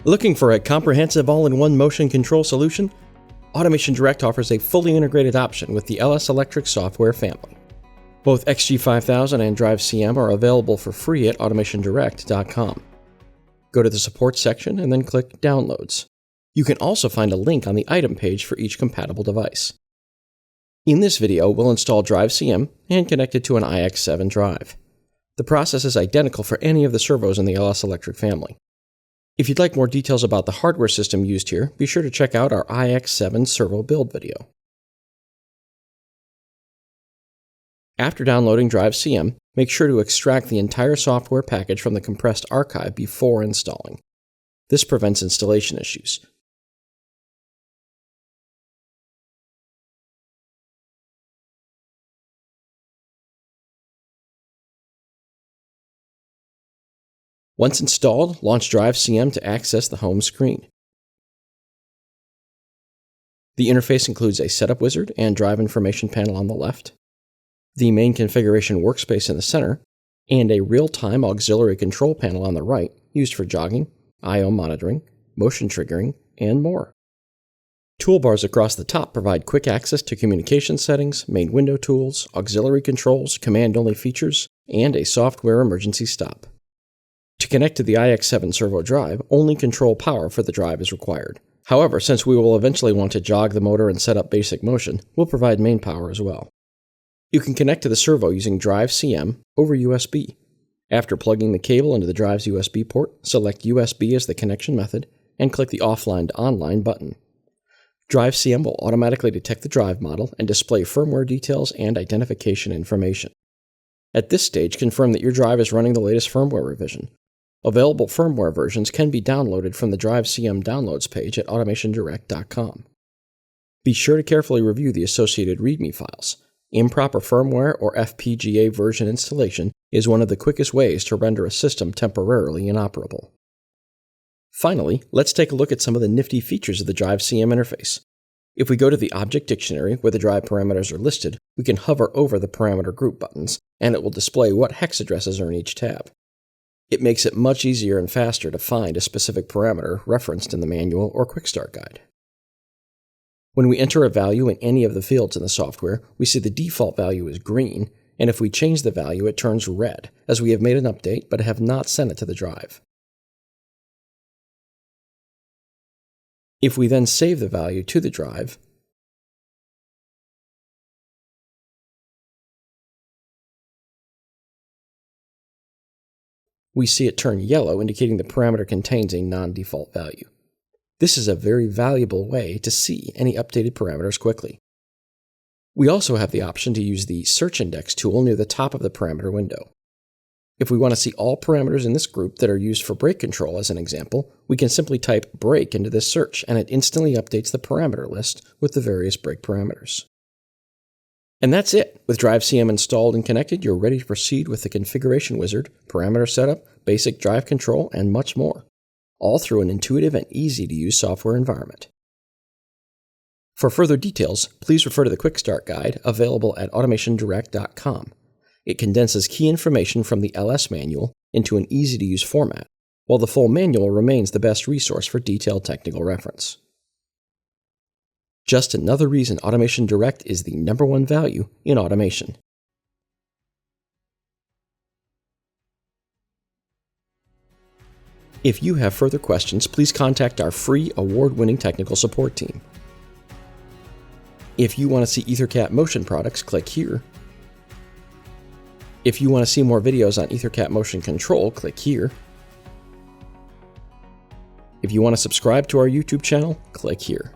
Looking for a comprehensive all-in-one motion control solution? Automation Direct offers a fully integrated option with the LS Electric software family. Both XG5000 and DriveCM are available for free at AutomationDirect.com. Go to the support section and then click Downloads. You can also find a link on the item page for each compatible device. In this video, we'll install DriveCM and connect it to an iX7 drive. The process is identical for any of the servos in the LS Electric family. If you'd like more details about the hardware system used here, be sure to check out our iX7 servo build video. After downloading DriveCM, make sure to extract the entire software package from the compressed archive before installing. This prevents installation issues. Once installed, launch DriveCM to access the home screen. The interface includes a setup wizard and drive information panel on the left, the main configuration workspace in the center, and a real-time auxiliary control panel on the right used for jogging, I/O monitoring, motion triggering, and more. Toolbars across the top provide quick access to communication settings, main window tools, auxiliary controls, command-only features, and a software emergency stop. To connect to the iX7 servo drive, only control power for the drive is required. However, since we will eventually want to jog the motor and set up basic motion, we'll provide main power as well. You can connect to the servo using DriveCM over USB. After plugging the cable into the drive's USB port, select USB as the connection method and click the offline to online button. DriveCM will automatically detect the drive model and display firmware details and identification information. At this stage, confirm that your drive is running the latest firmware revision. Available firmware versions can be downloaded from the DriveCM downloads page at AutomationDirect.com. Be sure to carefully review the associated README files. Improper firmware or FPGA version installation is one of the quickest ways to render a system temporarily inoperable. Finally, let's take a look at some of the nifty features of the DriveCM interface. If we go to the Object Dictionary where the drive parameters are listed, we can hover over the parameter group buttons, and it will display what hex addresses are in each tab. It makes it much easier and faster to find a specific parameter referenced in the manual or Quick Start Guide. When we enter a value in any of the fields in the software, we see the default value is green, and if we change the value, it turns red, as we have made an update but have not sent it to the drive. If we then save the value to the drive, we see it turn yellow, indicating the parameter contains a non-default value. This is a very valuable way to see any updated parameters quickly. We also have the option to use the Search Index tool near the top of the parameter window. If we want to see all parameters in this group that are used for brake control as an example, we can simply type brake into this search and it instantly updates the parameter list with the various brake parameters. And that's it. With DriveCM installed and connected, you're ready to proceed with the configuration wizard, parameter setup, basic drive control, and much more, all through an intuitive and easy-to-use software environment. For further details, please refer to the Quick Start Guide available at AutomationDirect.com. It condenses key information from the LS manual into an easy-to-use format, while the full manual remains the best resource for detailed technical reference. Just another reason Automation Direct is the #1 value in automation. If you have further questions, please contact our free award-winning technical support team. If you want to see EtherCAT Motion products, click here. If you want to see more videos on EtherCAT Motion Control, click here. If you want to subscribe to our YouTube channel, click here.